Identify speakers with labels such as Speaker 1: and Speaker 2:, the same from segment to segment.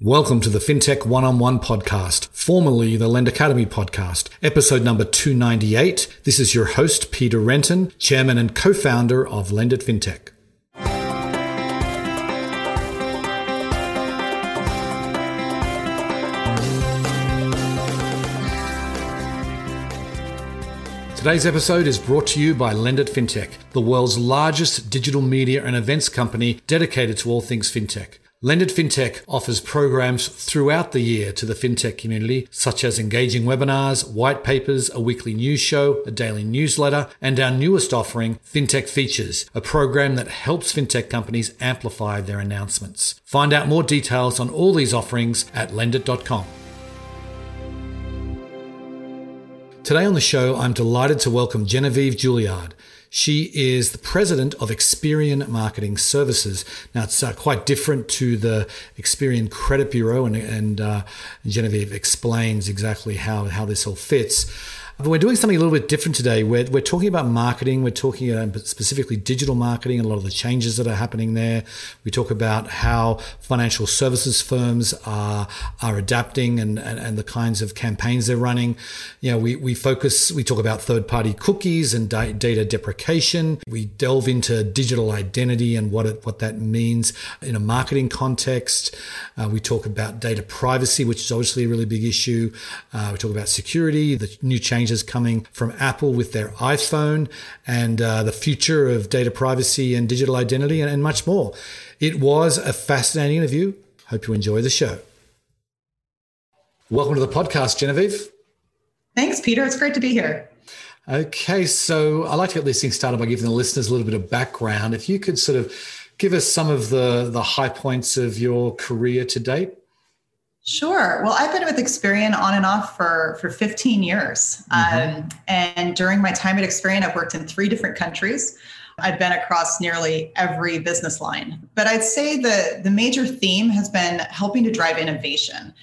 Speaker 1: Welcome to the Fintech One-on-One podcast, formerly the Lend Academy podcast, episode number 298. This is your host, Peter Renton, chairman and co-founder of Lend at Fintech. Today's episode is brought to you by Lend at Fintech, the world's largest digital media and events company dedicated to all things fintech. Lend at Fintech offers programs throughout the year to the fintech community, such as engaging webinars, white papers, a weekly news show, a daily newsletter, and our newest offering, Fintech Features, a program that helps fintech companies amplify their announcements. Find out more details on all these offerings at lendit.com. Today on the show, I'm delighted to welcome Genevieve Juillard. She is the president of Experian Marketing Services. Now, it's quite different to the Experian Credit Bureau, and Genevieve explains exactly how this all fits. But we're doing something a little bit different today. We're talking about marketing. We're talking specifically digital marketing and a lot of the changes that are happening there. We talk about how financial services firms are adapting and the kinds of campaigns they're running. You know, we talk about third-party cookies and data deprecation. We delve into digital identity and what that means in a marketing context. We talk about data privacy, which is obviously a really big issue. We talk about security, the new changes coming from Apple with their iPhone, and the future of data privacy and digital identity, and much more. It was a fascinating interview. Hope you enjoy the show. Welcome to the podcast, Genevieve.
Speaker 2: Thanks, Peter. It's great to be here.
Speaker 1: Okay, so I'd like to get this thing started by giving the listeners a little bit of background. If you could sort of give us some of the high points of your career to date.
Speaker 2: Sure. Well, I've been with Experian on and off for 15 years. And during my time at Experian, I've worked in 3 different countries. I've been across nearly every business line. But I'd say the major theme has been helping to drive innovation.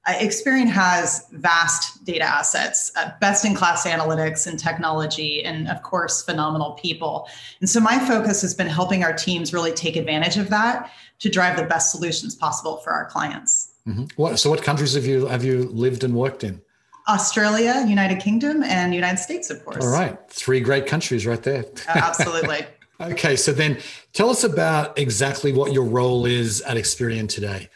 Speaker 2: Experian has vast data assets, best-in-class analytics and technology, and of course, phenomenal people. And so my focus has been helping our teams really take advantage of that to drive the best solutions possible for our clients.
Speaker 1: So what countries have you lived and worked in?
Speaker 2: Australia, United Kingdom, and United States, of course.
Speaker 1: All right. 3 great countries right there.
Speaker 2: Absolutely.
Speaker 1: Okay. So then tell us about exactly what your role is at Experian today.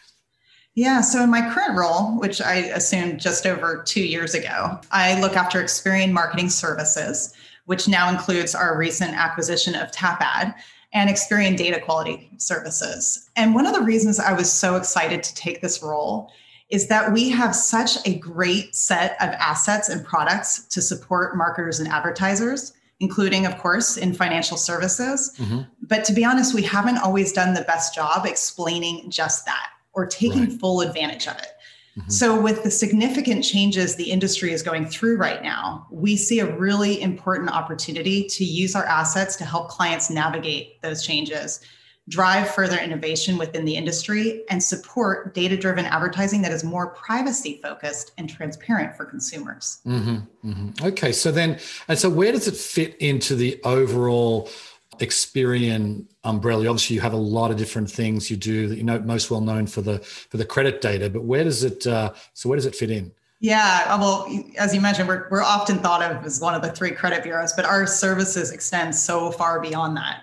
Speaker 2: Yeah. So in my current role, which I assumed just over 2 years ago, I look after Experian Marketing Services, which now includes our recent acquisition of TapAd and Experian Data Quality Services. And one of the reasons I was so excited to take this role is that we have such a great set of assets and products to support marketers and advertisers, including, of course, in financial services. But to be honest, we haven't always done the best job explaining just that or taking full advantage of it. So with the significant changes the industry is going through right now, we see a really important opportunity to use our assets to help clients navigate those changes, drive further innovation within the industry, and support data-driven advertising that is more privacy-focused and transparent for consumers.
Speaker 1: Okay, so where does it fit into the overall Experian umbrella? Obviously, you have a lot of different things you do that most well known for the credit data, but where does it fit in?
Speaker 2: Yeah, well, as you mentioned, we're often thought of as one of the 3 credit bureaus, but our services extend so far beyond that.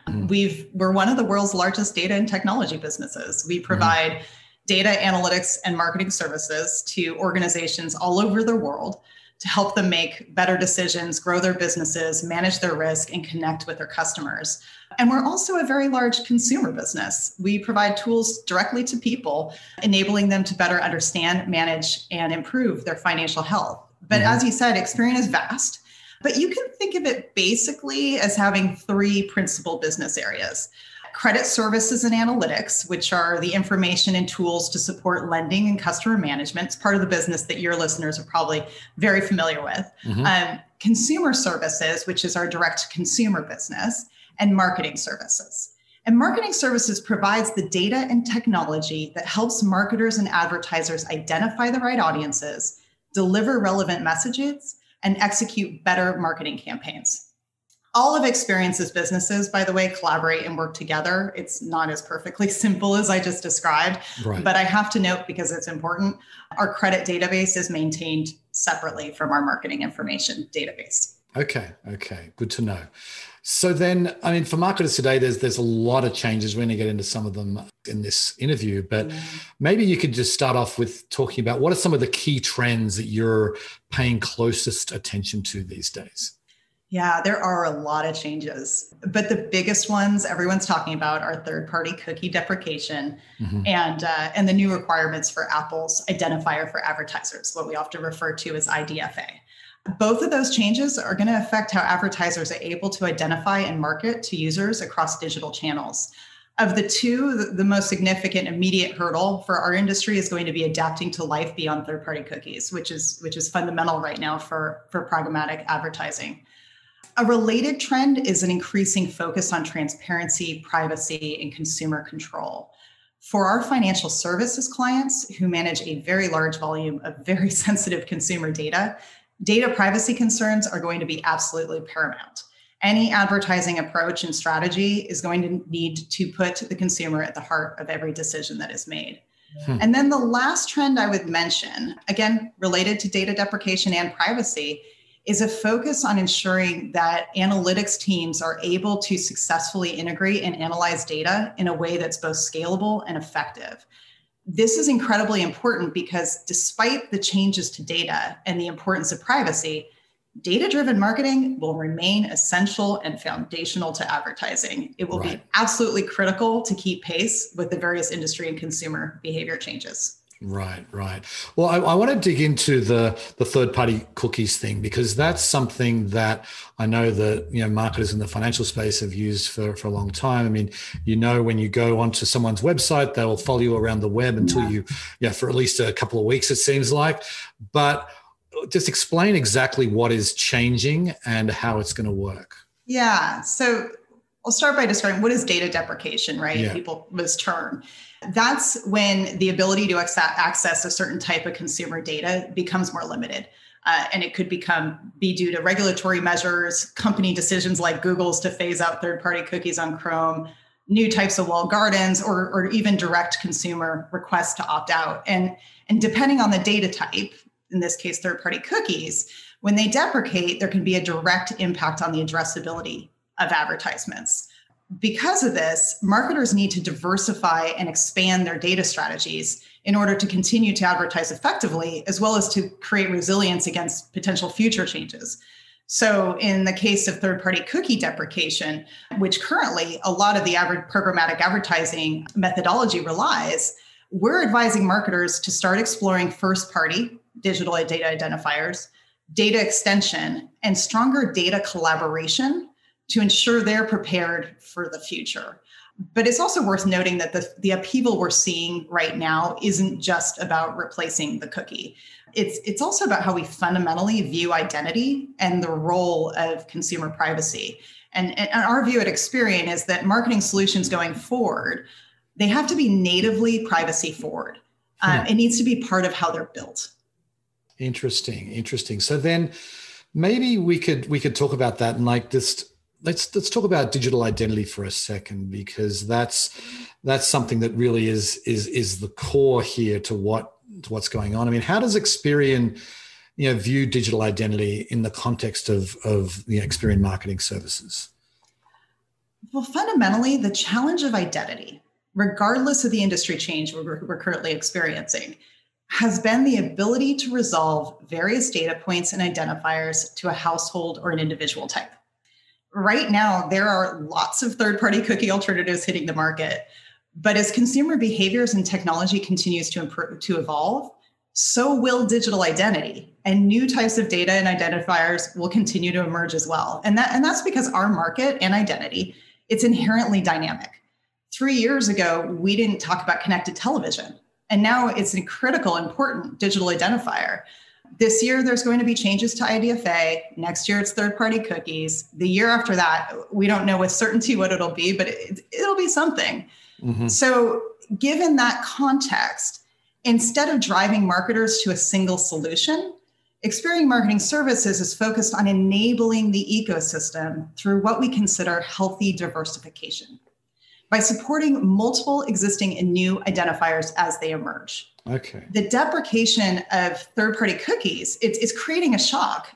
Speaker 2: We're one of the world's largest data and technology businesses. We provide data analytics and marketing services to organizations all over the world to help them make better decisions, grow their businesses, manage their risk, and connect with their customers. And we're also a very large consumer business. We provide tools directly to people, enabling them to better understand, manage, and improve their financial health. But as you said, Experian is vast, but you can think of it basically as having 3 principal business areas. Credit services and analytics, which are the information and tools to support lending and customer management. It's part of the business that your listeners are probably very familiar with. Consumer services, which is our direct consumer business, and marketing services. And marketing services provides the data and technology that helps marketers and advertisers identify the right audiences, deliver relevant messages, and execute better marketing campaigns. All of Experience's businesses, by the way, collaborate and work together. It's not as perfectly simple as I just described,
Speaker 1: Right.
Speaker 2: but I have to note, because it's important, our credit database is maintained separately from our marketing information database.
Speaker 1: Okay. Good to know. So then, I mean, for marketers today, there's a lot of changes. We're going to get into some of them in this interview, but maybe you could just start off with talking about what are some of the key trends that you're paying closest attention to these days?
Speaker 2: Yeah, there are a lot of changes, but the biggest ones everyone's talking about are third-party cookie deprecation and the new requirements for Apple's identifier for advertisers, what we often refer to as IDFA. Both of those changes are going to affect how advertisers are able to identify and market to users across digital channels. Of the two, the most significant immediate hurdle for our industry is going to be adapting to life beyond third-party cookies, which is fundamental right now for programmatic advertising. A related trend is an increasing focus on transparency, privacy, and consumer control. For our financial services clients who manage a very large volume of very sensitive consumer data privacy concerns are going to be absolutely paramount. Any advertising approach and strategy is going to need to put the consumer at the heart of every decision that is made. And then the last trend I would mention, again, related to data deprecation and privacy, is a focus on ensuring that analytics teams are able to successfully integrate and analyze data in a way that's both scalable and effective. This is incredibly important because despite the changes to data and the importance of privacy, data-driven marketing will remain essential and foundational to advertising. It will be absolutely critical to keep pace with the various industry and consumer behavior changes.
Speaker 1: Right. Well, I want to dig into the third-party cookies thing, because that's something that I know that marketers in the financial space have used for a long time. I mean, when you go onto someone's website, they will follow you around the web until for at least a couple of weeks, it seems like. But just explain exactly what is changing and how it's going to work.
Speaker 2: Yeah. So I'll start by describing what is data deprecation, right?
Speaker 1: Yeah.
Speaker 2: People's term. That's when the ability to access a certain type of consumer data becomes more limited. And it could be due to regulatory measures, company decisions like Google's to phase out third-party cookies on Chrome, new types of walled gardens, or even direct consumer requests to opt out. And depending on the data type, in this case, third-party cookies, when they deprecate, there can be a direct impact on the addressability of advertisements. Because of this, marketers need to diversify and expand their data strategies in order to continue to advertise effectively, as well as to create resilience against potential future changes. So in the case of third-party cookie deprecation, which currently a lot of the programmatic advertising methodology relies, we're advising marketers to start exploring first-party digital data identifiers, data extension, and stronger data collaboration to ensure they're prepared for the future. But it's also worth noting that the upheaval we're seeing right now isn't just about replacing the cookie. It's also about how we fundamentally view identity and the role of consumer privacy. And our view at Experian is that marketing solutions going forward, they have to be natively privacy forward. It needs to be part of how they're built.
Speaker 1: Interesting. So then maybe we could talk about that and let's talk about digital identity for a second, because that's something that really is the core here to what's going on. I mean, how does Experian view digital identity in the context of the Experian marketing services?
Speaker 2: Well, fundamentally, the challenge of identity, regardless of the industry change we're currently experiencing, has been the ability to resolve various data points and identifiers to a household or an individual type. Right now, there are lots of third-party cookie alternatives hitting the market. But as consumer behaviors and technology continues to evolve, so will digital identity, and new types of data and identifiers will continue to emerge as well. And that's because our market and identity, it's inherently dynamic. 3 years ago, we didn't talk about connected television, and now it's a critical, important digital identifier. This year, there's going to be changes to IDFA. Next year, it's third-party cookies. The year after that, we don't know with certainty what it'll be, but it'll be something. Mm-hmm. So given that context, instead of driving marketers to a single solution, Experian Marketing Services is focused on enabling the ecosystem through what we consider healthy diversification by supporting multiple existing and new identifiers as they emerge.
Speaker 1: Okay.
Speaker 2: The deprecation of third-party cookies, it's creating a shock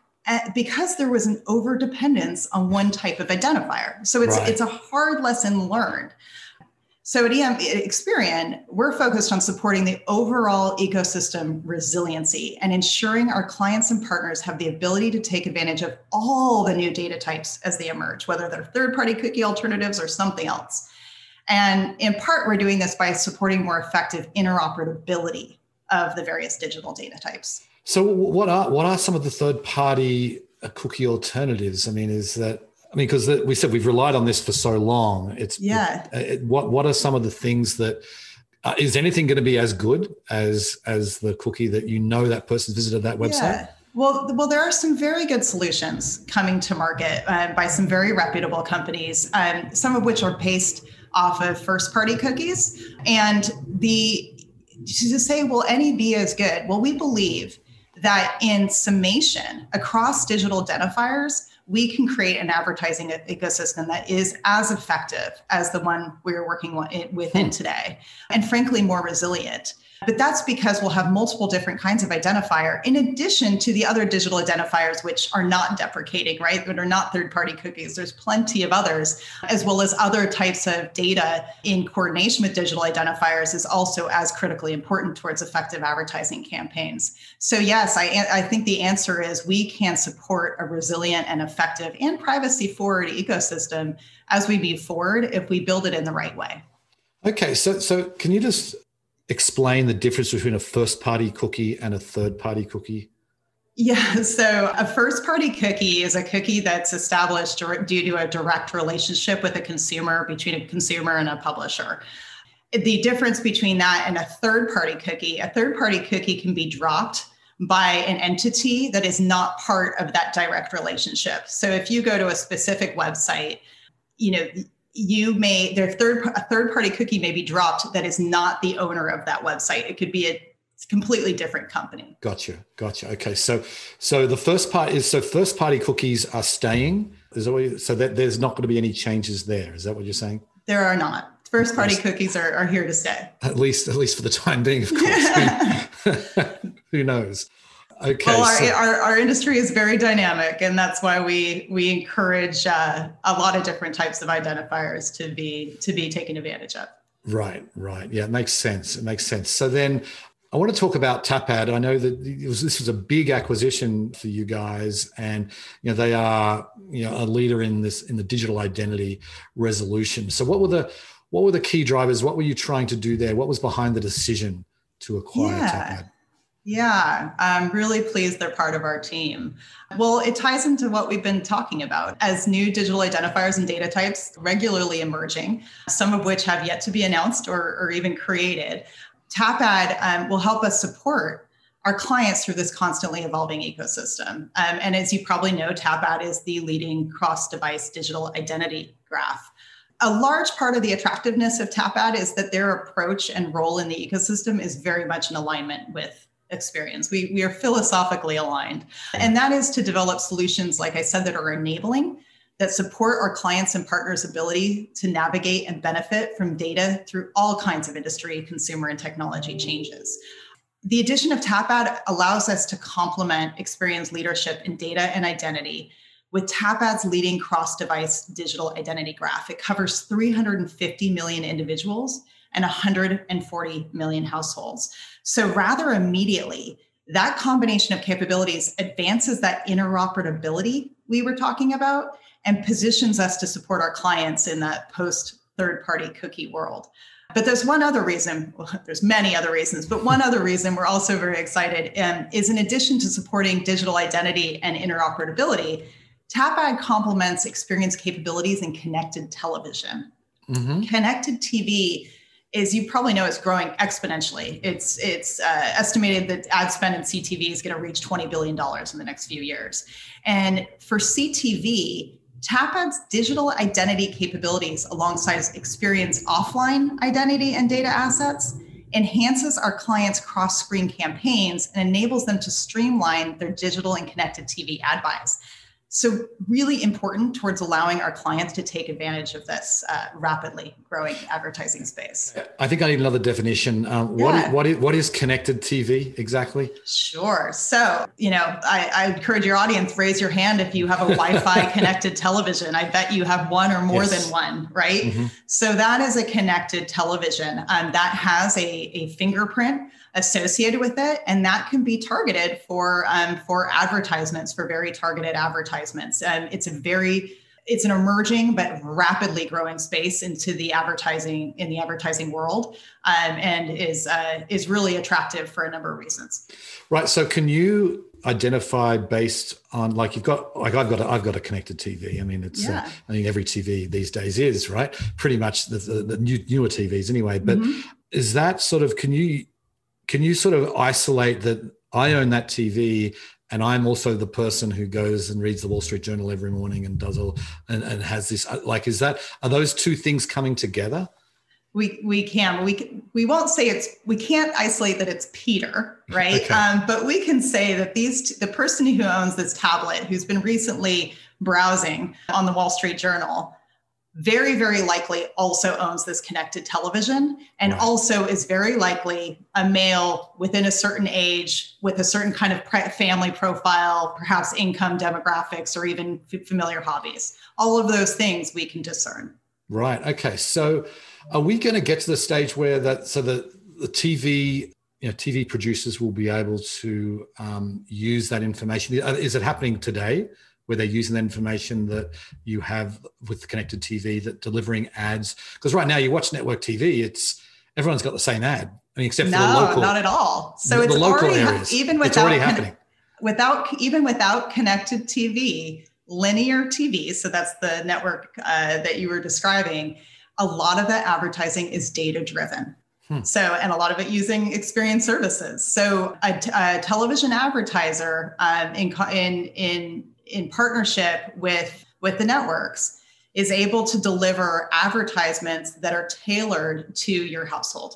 Speaker 2: because there was an overdependence on one type of identifier. So it's a hard lesson learned. So at Experian, we're focused on supporting the overall ecosystem resiliency and ensuring our clients and partners have the ability to take advantage of all the new data types as they emerge, whether they're third-party cookie alternatives or something else. And in part, we're doing this by supporting more effective interoperability of the various digital data types. So
Speaker 1: what are some of the third-party cookie alternatives? Because we said we've relied on this for so long. What are some of the things that is anything going to be as good as the cookie that that person visited that website?
Speaker 2: Yeah. Well, there are some very good solutions coming to market by some very reputable companies, some of which are based off of first-party cookies. And to say, will any be as good? Well, we believe that in summation across digital identifiers, we can create an advertising ecosystem that is as effective as the one we're working within today, and frankly, more resilient. But that's because we'll have multiple different kinds of identifier in addition to the other digital identifiers, which are not deprecating, right? That are not third-party cookies. There's plenty of others, as well as other types of data in coordination with digital identifiers is also as critically important towards effective advertising campaigns. So yes, I think the answer is we can support a resilient and effective and privacy-forward ecosystem as we move forward if we build it in the right way.
Speaker 1: Okay, so can you just explain the difference between a first-party cookie and a third-party cookie?
Speaker 2: Yeah, so a first-party cookie is a cookie that's established due to a direct relationship with a consumer, between a consumer and a publisher. The difference between that and a third-party cookie can be dropped by an entity that is not part of that direct relationship. So if you go to a specific website, a third-party cookie may be dropped that is not the owner of that website. It could be a completely different company.
Speaker 1: Gotcha. Okay, so the first-party cookies are staying. So that there's not going to be any changes there. Is that what you're saying?
Speaker 2: There are not. First-party cookies are here to stay.
Speaker 1: At least for the time being, of course. Who knows? Okay.
Speaker 2: Well, our industry is very dynamic, and that's why we encourage a lot of different types of identifiers to be taken advantage of.
Speaker 1: Right. Yeah, it makes sense. So then I want to talk about Tapad. I know that this was a big acquisition for you guys, and they are a leader in the digital identity resolution. So what were the key drivers? What were you trying to do there? What was behind the decision to acquire Tapad?
Speaker 2: Yeah, I'm really pleased they're part of our team. Well, it ties into what we've been talking about as new digital identifiers and data types regularly emerging, some of which have yet to be announced or even created. Tapad will help us support our clients through this constantly evolving ecosystem. And as you probably know, Tapad is the leading cross-device digital identity graph. A large part of the attractiveness of Tapad is that their approach and role in the ecosystem is very much in alignment with Experian's. We are philosophically aligned. And that is to develop solutions, like I said, that are enabling, that support our clients and partners' ability to navigate and benefit from data through all kinds of industry, consumer, and technology changes. The addition of Tapad allows us to complement Experian's leadership in data and identity with Tapad's leading cross-device digital identity graph. It covers 350 million individuals and 140 million households. So rather immediately, that combination of capabilities advances that interoperability we were talking about and positions us to support our clients in that post-third-party cookie world. But there's one other reason, well, there's many other reasons, but one other reason we're also very excited is in addition to supporting digital identity and interoperability, Tapad complements Experian's capabilities in connected television. Mm-hmm. Connected TV, as you probably know, is growing exponentially. It's estimated that ad spend in CTV is going to reach $20 billion in the next few years. And for CTV, Tapad's digital identity capabilities alongside Experian's offline identity and data assets enhances our clients' cross-screen campaigns and enables them to streamline their digital and connected TV ad buys. So really important towards allowing our clients to take advantage of this rapidly growing advertising space.
Speaker 1: I think I need another definition. What is connected TV exactly?
Speaker 2: Sure. So, I encourage your audience, raise your hand if you have a Wi-Fi connected television. I bet you have one or more than one, right? Mm-hmm. So that is a connected television that has a fingerprint associated with it, and that can be targeted for advertisements, for very targeted advertisements. It's an emerging but rapidly growing space in the advertising world, and is really attractive for a number of reasons.
Speaker 1: Right. So can you identify based on I've got a connected TV. I mean, it's I think every TV these days is right. Pretty much the newer TVs anyway. But is that sort of can you sort of isolate that I own that TV and I'm also the person who goes and reads the Wall Street Journal every morning and does and has this, are those two things coming together?
Speaker 2: We can. We won't say we can't isolate that it's Peter, right?
Speaker 1: Okay.
Speaker 2: But we can say that the person who owns this tablet, who's been recently browsing on the Wall Street Journal, very, very likely also owns this connected television, and also is very likely a male within a certain age with a certain kind of family profile, perhaps income demographics, or even familiar hobbies. All of those things we can discern.
Speaker 1: Right. Okay. So are we going to get to the stage where the TV, TV producers will be able to use that information? Is it happening today, where they're using the information that you have with the connected TV, that delivering ads? Because right now you watch network TV, everyone's got the same ad. I mean, except for the local.
Speaker 2: Not at all. So it's
Speaker 1: the local
Speaker 2: already
Speaker 1: areas.
Speaker 2: It's
Speaker 1: already happening.
Speaker 2: Without connected TV, linear TV, so that's the network that you were describing, a lot of that advertising is data driven. So, and a lot of it using Experian services. So a television advertiser in partnership with the networks is able to deliver advertisements that are tailored to your household.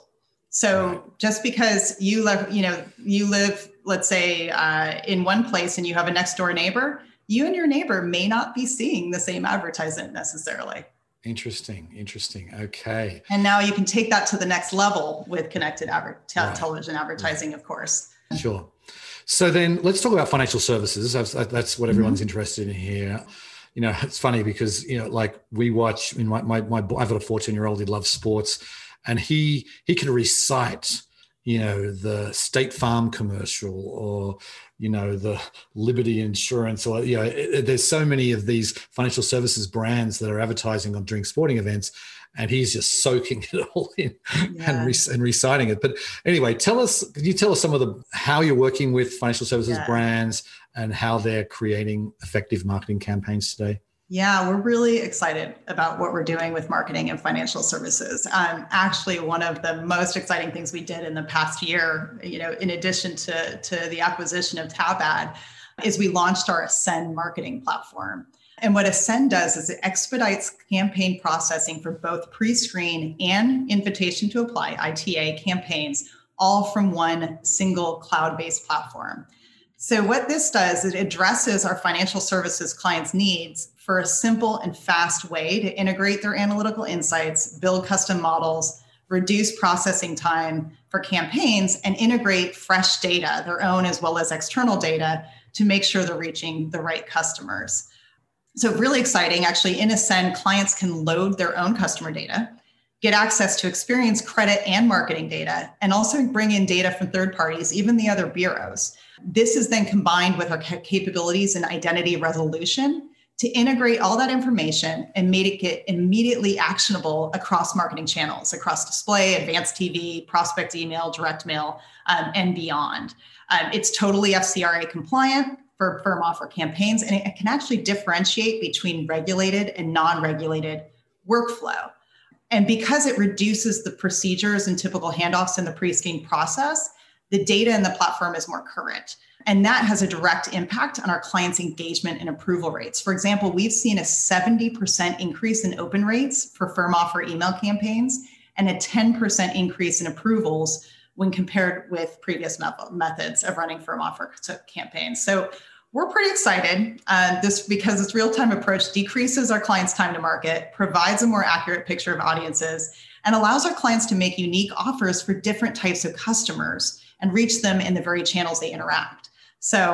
Speaker 2: So just because you live, let's say, in one place and you have a next door neighbor, you and your neighbor may not be seeing the same advertisement necessarily.
Speaker 1: Interesting. Okay.
Speaker 2: And now you can take that to the next level with connected television advertising, of course.
Speaker 1: Sure. So then let's talk about financial services. That's what everyone's interested in here. It's funny because, we watch, I've got a 14-year-old, he loves sports, and he can recite, the State Farm commercial or, the Liberty Insurance, or, there's so many of these financial services brands that are advertising during sporting events, and he's just soaking it all in and reciting it. But anyway, can you tell us some of how you're working with financial services brands and how they're creating effective marketing campaigns today?
Speaker 2: Yeah, we're really excited about what we're doing with marketing and financial services. Actually, one of the most exciting things we did in the past year, in addition to the acquisition of TabAd, is we launched our Ascend marketing platform. And what Ascend does is it expedites campaign processing for both pre-screen and invitation to apply, ITA campaigns, all from one single cloud-based platform. So what this does, it addresses our financial services clients' needs for a simple and fast way to integrate their analytical insights, build custom models, reduce processing time for campaigns, and integrate fresh data, their own as well as external data, to make sure they're reaching the right customers. So really exciting. Actually, in Ascend, clients can load their own customer data, get access to Experian's credit and marketing data, and also bring in data from third parties, even the other bureaus. This is then combined with our capabilities in identity resolution to integrate all that information and make it immediately actionable across marketing channels, across display, advanced TV, prospect email, direct mail, and beyond. It's totally FCRA compliant for firm offer campaigns, and it can actually differentiate between regulated and non-regulated workflow. And because it reduces the procedures and typical handoffs in the pre-screen process, the data in the platform is more current. And that has a direct impact on our clients' engagement and approval rates. For example, we've seen a 70% increase in open rates for firm offer email campaigns and a 10% increase in approvals when compared with previous methods of running firm offer campaigns. So we're pretty excited because this real-time approach decreases our clients' time to market, provides a more accurate picture of audiences, and allows our clients to make unique offers for different types of customers and reach them in the very channels they interact. So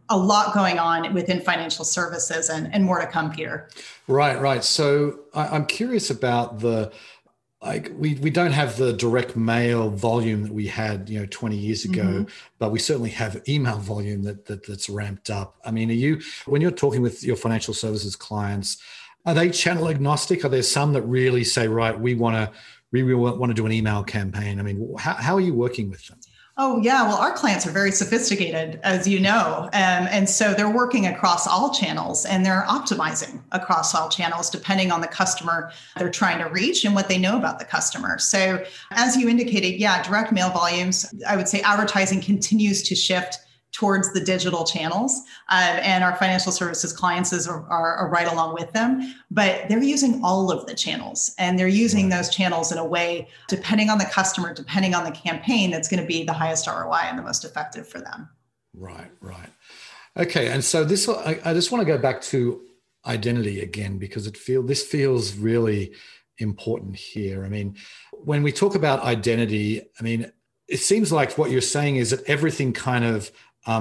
Speaker 2: a lot going on within financial services and more to come, Peter.
Speaker 1: Right. So I'm curious about we don't have the direct mail volume that we had 20 years ago, but we certainly have email volume that's ramped up. I mean, when you're talking with your financial services clients, are they channel agnostic? Are there some that really say, right, we want to do an email campaign? I mean, how are you working with them?
Speaker 2: Oh, yeah. Well, our clients are very sophisticated, as you know. And so they're working across all channels and they're optimizing across all channels, depending on the customer they're trying to reach and what they know about the customer. So as you indicated, yeah, direct mail volumes, I would say advertising continues to shift towards the digital channels. And our financial services clients are right along with them, but they're using all of the channels and they're using those channels in a way, depending on the customer, depending on the campaign, that's going to be the highest ROI and the most effective for them.
Speaker 1: Right. Okay. And so I just want to go back to identity again, because this feels really important here. I mean, when we talk about identity, I mean, it seems like what you're saying is that everything kind of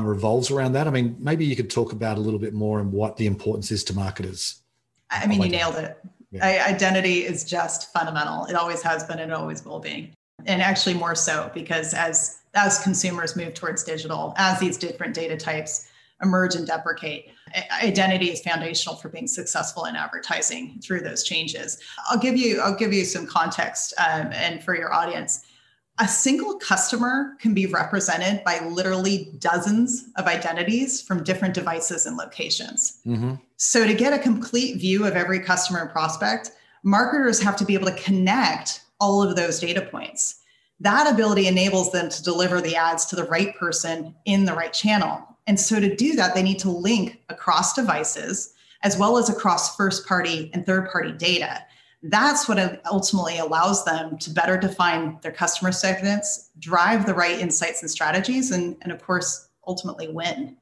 Speaker 1: revolves around that. I mean, maybe you could talk about a little bit more and what the importance is to marketers.
Speaker 2: I mean, you nailed it. Yeah. Identity is just fundamental. It always has been and it always will be. And actually more so because as consumers move towards digital, as these different data types emerge and deprecate, identity is foundational for being successful in advertising through those changes. I'll give you some context and for your audience. A single customer can be represented by literally dozens of identities from different devices and locations. So to get a complete view of every customer and prospect, marketers have to be able to connect all of those data points. That ability enables them to deliver the ads to the right person in the right channel. And so to do that, they need to link across devices as well as across first-party and third-party data. That's what ultimately allows them to better define their customer segments, drive the right insights and strategies, and of course, ultimately win.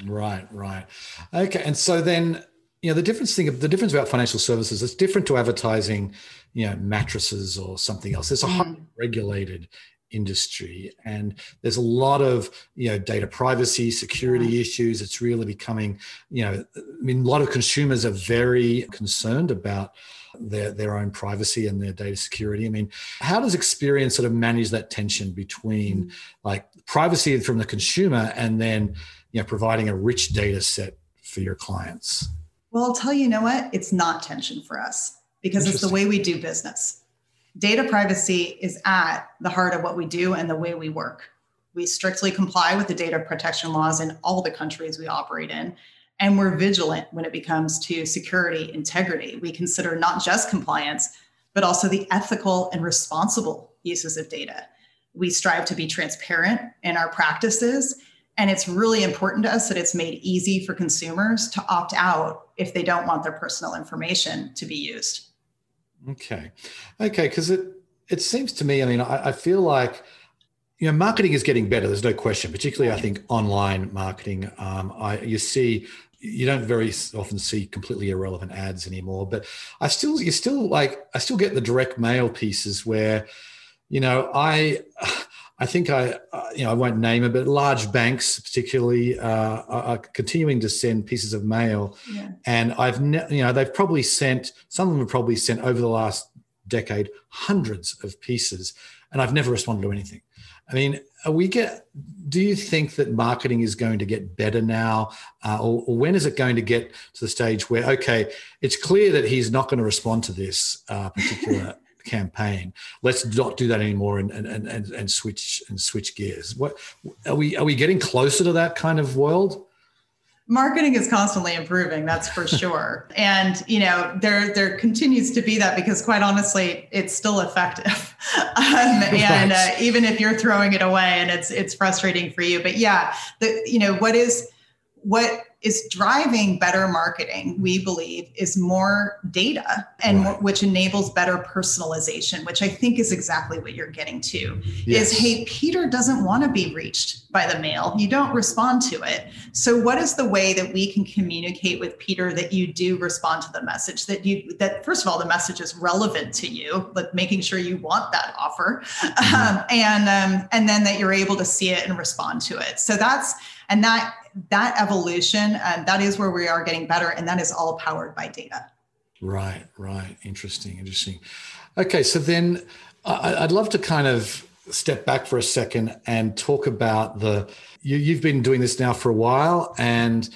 Speaker 1: Right. Okay. And so then, the difference about financial services, it's different to advertising, mattresses or something else. There's a highly regulated industry and there's a lot of data privacy, security issues. It's really becoming a lot of consumers are very concerned about their own privacy and their data security. I mean, how does Experian sort of manage that tension between like privacy from the consumer and then providing a rich data set for your clients?
Speaker 2: Well, I'll tell you, what, it's not tension for us because it's the way we do business. Data privacy is at the heart of what we do and the way we work. We strictly comply with the data protection laws in all the countries we operate in, and we're vigilant when it comes to security, integrity. We consider not just compliance, but also the ethical and responsible uses of data. We strive to be transparent in our practices, and it's really important to us that it's made easy for consumers to opt out if they don't want their personal information to be used.
Speaker 1: Okay. Because it seems to me, I feel like, marketing is getting better. There's no question, particularly I think online marketing. You don't very often see completely irrelevant ads anymore, but I still get the direct mail pieces where, I think I won't name it, but large banks particularly are continuing to send pieces of mail, and they've probably sent, some of them have probably sent over the last decade hundreds of pieces, and I've never responded to anything. I mean, do you think that marketing is going to get better now, or when is it going to get to the stage where it's clear that he's not going to respond to this particular campaign? Let's not do that anymore and switch gears. What are we getting closer to that kind of world?
Speaker 2: Marketing is constantly improving, that's for sure. And, there continues to be that because quite honestly, it's still effective. Even if you're throwing it away and it's frustrating for you, but yeah, what is driving better marketing, we believe, is more data and which enables better personalization, which I think is exactly what you're getting to. Yes. Is, hey, Peter doesn't want to be reached by the mail. You don't respond to it. So what is the way that we can communicate with Peter that you do respond to the message, that first of all, the message is relevant to you, but making sure you want that offer, and then that you're able to see it and respond to it. So that evolution, that is where we are getting better. And that is all powered by data. Right.
Speaker 1: Interesting. Okay. So then I'd love to kind of step back for a second and talk about you've been doing this now for a while, and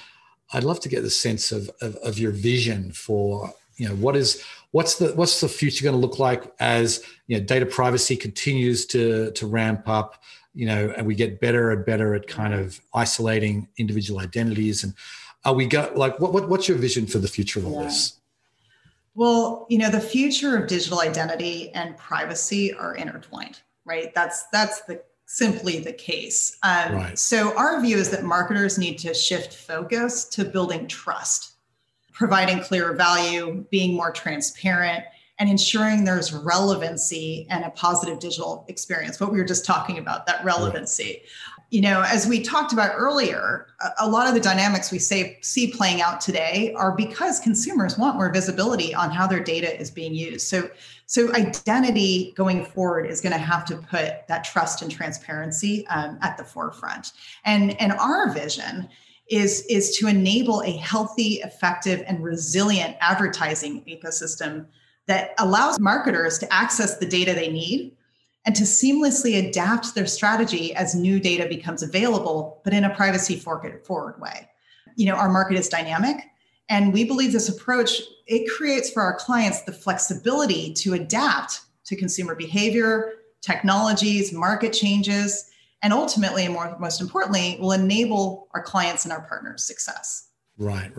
Speaker 1: I'd love to get the sense of your vision for, what's the future going to look like as, data privacy continues to ramp up, and we get better and better at kind of isolating individual identities. And what's your vision for the future of all this?
Speaker 2: Well, the future of digital identity and privacy are intertwined, right? That's simply the case. Right. So our view is that marketers need to shift focus to building trust, providing clearer value, being more transparent, and ensuring there's relevancy and a positive digital experience. What we were just talking about, that relevancy. Right. As we talked about earlier, a lot of the dynamics we see playing out today are because consumers want more visibility on how their data is being used. So identity going forward is going to have to put that trust and transparency at the forefront. And our vision is to enable a healthy, effective, and resilient advertising ecosystem that allows marketers to access the data they need and to seamlessly adapt their strategy as new data becomes available, but in a privacy forward way. Our market is dynamic, and we believe this approach, it creates for our clients the flexibility to adapt to consumer behavior, technologies, market changes, and ultimately, and most importantly, will enable our clients and our partners' success.
Speaker 1: Right.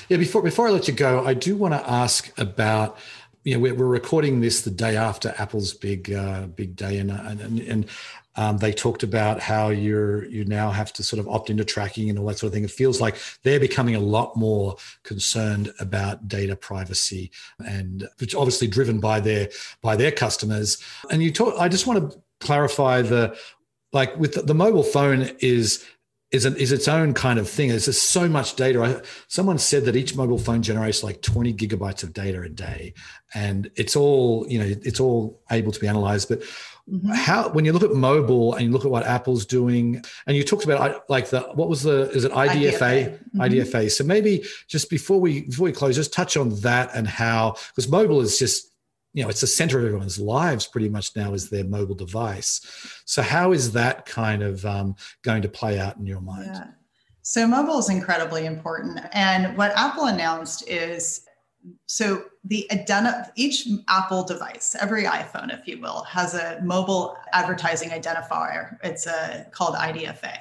Speaker 1: Yeah, before I let you go, I do want to ask about, we're recording this the day after Apple's big day, and they talked about how you now have to sort of opt into tracking and all that sort of thing. It feels like they're becoming a lot more concerned about data privacy, and which obviously driven by their customers. And I just want to clarify with the mobile phone is its own kind of thing. There's just so much data. Someone said that each mobile phone generates like 20 gigabytes of data a day, and it's all able to be analyzed. But when you look at mobile and you look at what Apple's doing, and you talked about is it IDFA? IDFA. So maybe just before we close, just touch on that and how, because mobile is just, it's the center of everyone's lives pretty much now, is their mobile device. So how is that kind of going to play out in your mind?
Speaker 2: Yeah. So mobile is incredibly important. And what Apple announced is, each Apple device, every iPhone, if you will, has a mobile advertising identifier. It's called IDFA.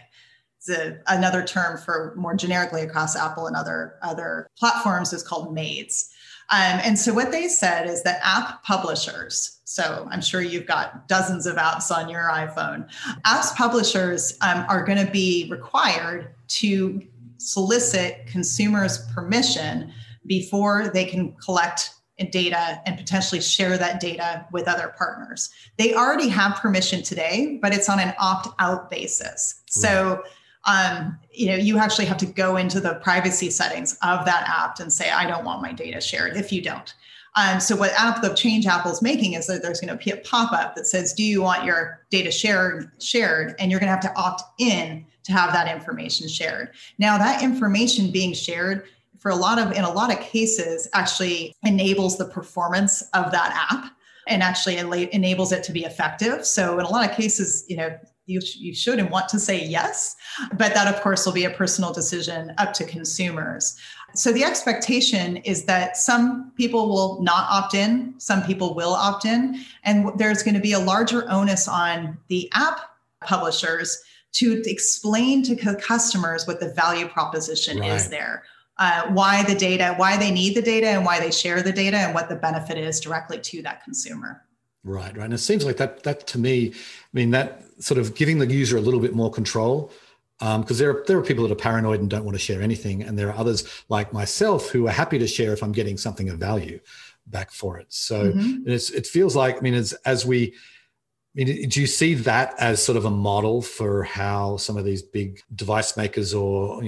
Speaker 2: It's another term for more generically across Apple and other platforms is called MAIDs. And so what they said is that app publishers, so I'm sure you've got dozens of apps on your iPhone, apps publishers are going to be required to solicit consumers' permission before they can collect data and potentially share that data with other partners. They already have permission today, but it's on an opt-out basis. So you actually have to go into the privacy settings of that app and say, I don't want my data shared, if you don't. So the change Apple's making is that there's going to be a pop-up that says, do you want your data shared? And you're going to have to opt in to have that information shared. Now, that information being shared in a lot of cases actually enables the performance of that app and actually enables it to be effective. So in a lot of cases, you should and want to say yes, but that of course will be a personal decision up to consumers. So the expectation is that some people will not opt in, some people will opt in, and there's going to be a larger onus on the app publishers to explain to customers what the value proposition is there. Why the data, why they need the data and why they share the data and what the benefit is directly to that consumer.
Speaker 1: Right. And it seems like that to me, that sort of giving the user a little bit more control Because there are people that are paranoid and don't want to share anything, and there are others like myself who are happy to share if I'm getting something of value back for it. So it feels like, I mean, do you see that as sort of a model for how some of these big device makers or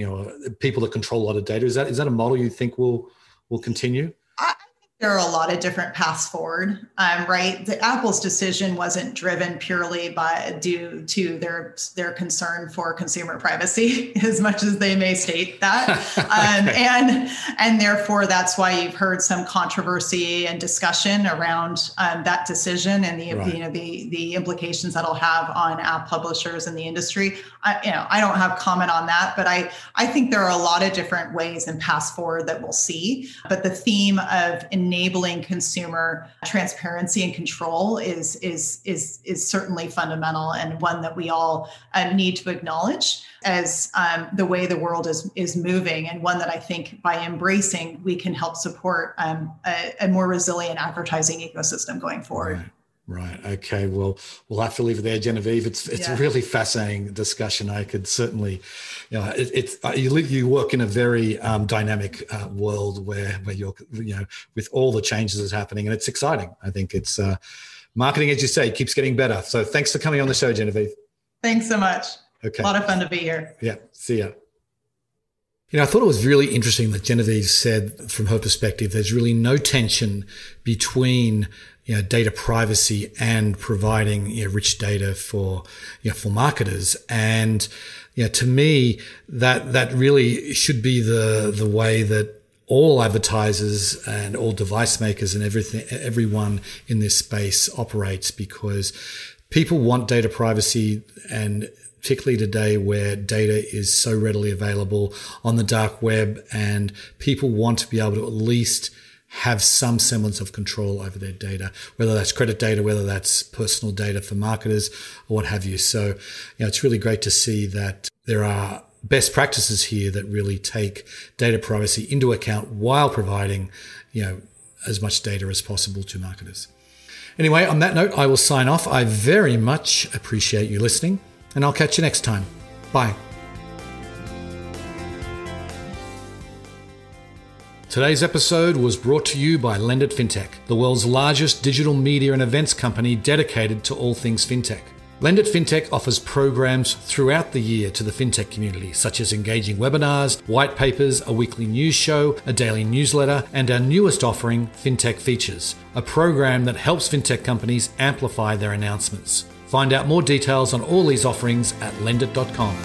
Speaker 1: people that control a lot of data, is that a model you think will continue?
Speaker 2: There are a lot of different paths forward, right? Apple's decision wasn't driven purely due to their concern for consumer privacy, as much as they may state that, and therefore that's why you've heard some controversy and discussion around that decision and the implications that'll have on app publishers in the industry. I don't have comment on that, but I think there are a lot of different ways and paths forward that we'll see. But the theme of enabling consumer transparency and control is certainly fundamental, and one that we all need to acknowledge as the way the world is moving, and one that I think by embracing we can help support a more resilient advertising ecosystem going forward.
Speaker 1: Right. Okay. Well, we'll have to leave it there, Genevieve. It's a really fascinating discussion. I could certainly, you work in a very dynamic world where you're, with all the changes that's happening, and it's exciting. I think it's marketing, as you say, keeps getting better. So thanks for coming on the show, Genevieve.
Speaker 2: Thanks so much.
Speaker 1: Okay.
Speaker 2: A lot of fun to be here.
Speaker 1: Yeah. See ya. I thought it was really interesting that Genevieve said, from her perspective, there's really no tension between data privacy and providing rich data for marketers. And to me, that really should be the way that all advertisers and all device makers and everyone in this space operates, because people want data privacy, and particularly today where data is so readily available on the dark web, and people want to be able to at least have some semblance of control over their data, whether that's credit data, whether that's personal data for marketers or what have you. So, it's really great to see that there are best practices here that really take data privacy into account while providing, as much data as possible to marketers. Anyway, on that note, I will sign off. I very much appreciate you listening, and I'll catch you next time. Bye. Today's episode was brought to you by Lendit Fintech, the world's largest digital media and events company dedicated to all things fintech. Lendit Fintech offers programs throughout the year to the fintech community, such as engaging webinars, white papers, a weekly news show, a daily newsletter, and our newest offering, Fintech Features, a program that helps fintech companies amplify their announcements. Find out more details on all these offerings at lendit.com.